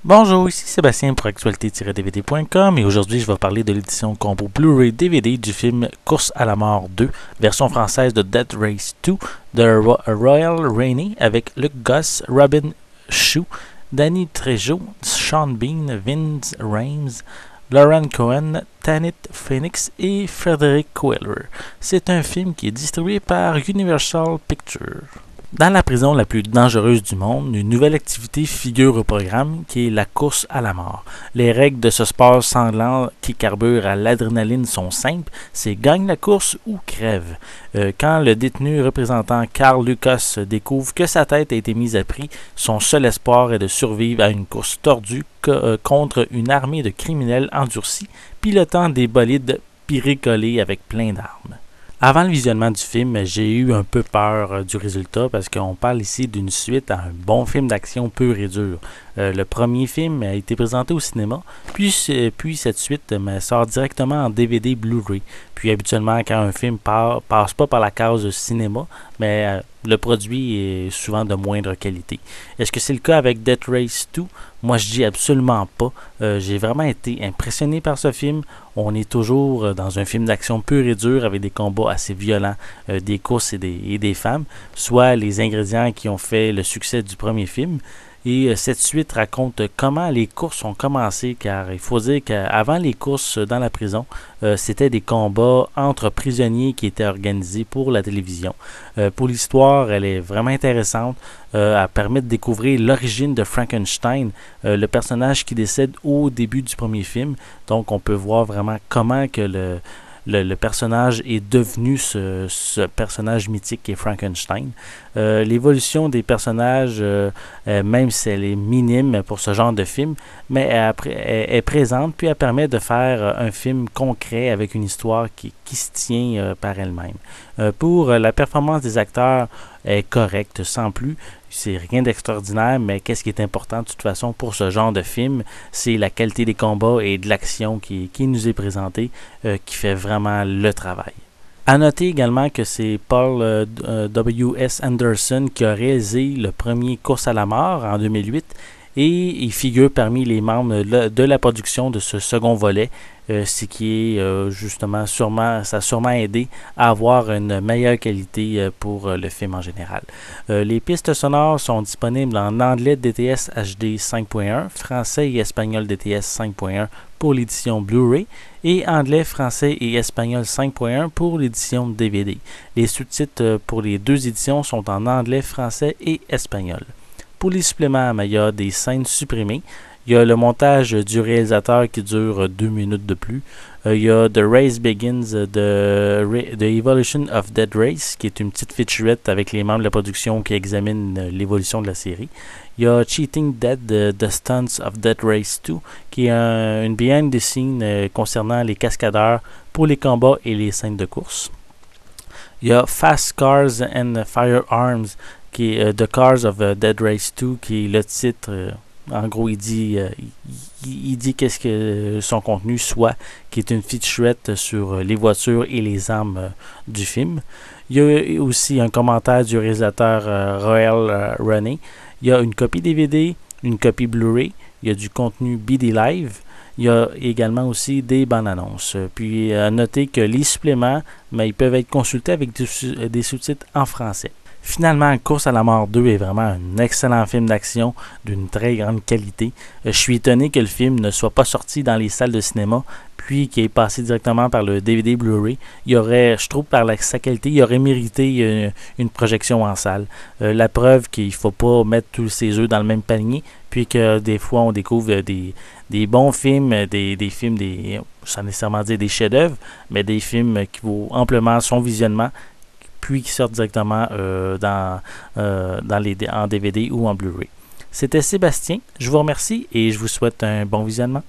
Bonjour, ici Sébastien pour actualité-dvd.com et aujourd'hui je vais parler de l'édition combo Blu-ray DVD du film Course à la mort 2, version française de Death Race 2 de Royal Rainey avec Luke Goss, Robin Shou, Danny Trejo, Sean Bean, Vince Rames, Lauren Cohen, Tanit Phoenix et Frederick Queller. C'est un film qui est distribué par Universal Pictures. Dans la prison la plus dangereuse du monde, une nouvelle activité figure au programme qui est la course à la mort. Les règles de ce sport sanglant qui carbure à l'adrénaline sont simples, c'est gagne la course ou crève. Quand le détenu représentant Carl Lucas découvre que sa tête a été mise à prix, son seul espoir est de survivre à une course tordue contre une armée de criminels endurcis, pilotant des bolides piricolés avec plein d'armes. Avant le visionnement du film, j'ai eu un peu peur du résultat parce qu'on parle ici d'une suite à un bon film d'action pur et dur. Le premier film a été présenté au cinéma, puis cette suite sort directement en DVD Blu-ray. Puis habituellement, quand un film passe pas par la case cinéma, mais le produit est souvent de moindre qualité. Est-ce que c'est le cas avec Death Race 2? Moi, je dis absolument pas. J'ai vraiment été impressionné par ce film. On est toujours dans un film d'action pur et dur avec des combats assez violents, des courses et des femmes, soit les ingrédients qui ont fait le succès du premier film. Et cette suite raconte comment les courses ont commencé, car il faut dire qu'avant les courses dans la prison, c'était des combats entre prisonniers qui étaient organisés pour la télévision. Pour l'histoire, elle est vraiment intéressante. Elle permet de découvrir l'origine de Frankenstein, le personnage qui décède au début du premier film. Donc on peut voir vraiment comment que le personnage est devenu ce personnage mythique qui est Frankenstein. L'évolution des personnages, même si elle est minime pour ce genre de film, mais elle est présente, puis elle permet de faire un film concret avec une histoire qui se tient par elle-même. Pour la performance des acteurs est correcte, sans plus. C'est rien d'extraordinaire, mais qu'est-ce qui est important de toute façon pour ce genre de film, c'est la qualité des combats et de l'action qui nous est présentée, qui fait vraiment le travail. À noter également que c'est Paul W.S. Anderson qui a réalisé le premier Course à la mort en 2008 et il figure parmi les membres de la production de ce second volet, ce qui est justement ça a sûrement aidé à avoir une meilleure qualité pour le film en général. Les pistes sonores sont disponibles en anglais DTS HD 5.1, français et espagnol DTS 5.1 pour l'édition Blu-ray et anglais, français et espagnol 5.1 pour l'édition DVD. Les sous-titres pour les deux éditions sont en anglais, français et espagnol. Pour les suppléments, il y a des scènes supprimées. Il y a le montage du réalisateur qui dure 2 minutes de plus. Il y a The Race Begins, The Evolution of Dead Race, qui est une petite featurette avec les membres de la production qui examinent l'évolution de la série. Il y a Cheating Dead, The Stunts of Dead Race 2, qui est une behind the scene concernant les cascadeurs pour les combats et les scènes de course. Il y a Fast Cars and Firearms, qui est The Cars of Dead Race 2, qui est le titre. En gros, il dit qu'est-ce que son contenu soit, qui est une featurette sur les voitures et les armes du film. Il y a aussi un commentaire du réalisateur Royal Rainey. Il y a une copie DVD, une copie Blu-ray. Il y a du contenu BD Live. Il y a également aussi des bandes annonces. Puis, notez que les suppléments, ils peuvent être consultés avec des sous-titres en français. Finalement, Course à la mort 2 est vraiment un excellent film d'action d'une très grande qualité. Je suis étonné que le film ne soit pas sorti dans les salles de cinéma, puis qu'il est passé directement par le DVD Blu-ray. Je trouve par sa qualité, il aurait mérité une projection en salle. La preuve qu'il ne faut pas mettre tous ses œufs dans le même panier, puis que des fois on découvre des bons films, des films, sans nécessairement dire des chefs-d'œuvre, mais des films qui vaut amplement son visionnement, puis qui sortent directement en DVD ou en Blu-ray. C'était Sébastien, je vous remercie et je vous souhaite un bon visionnement.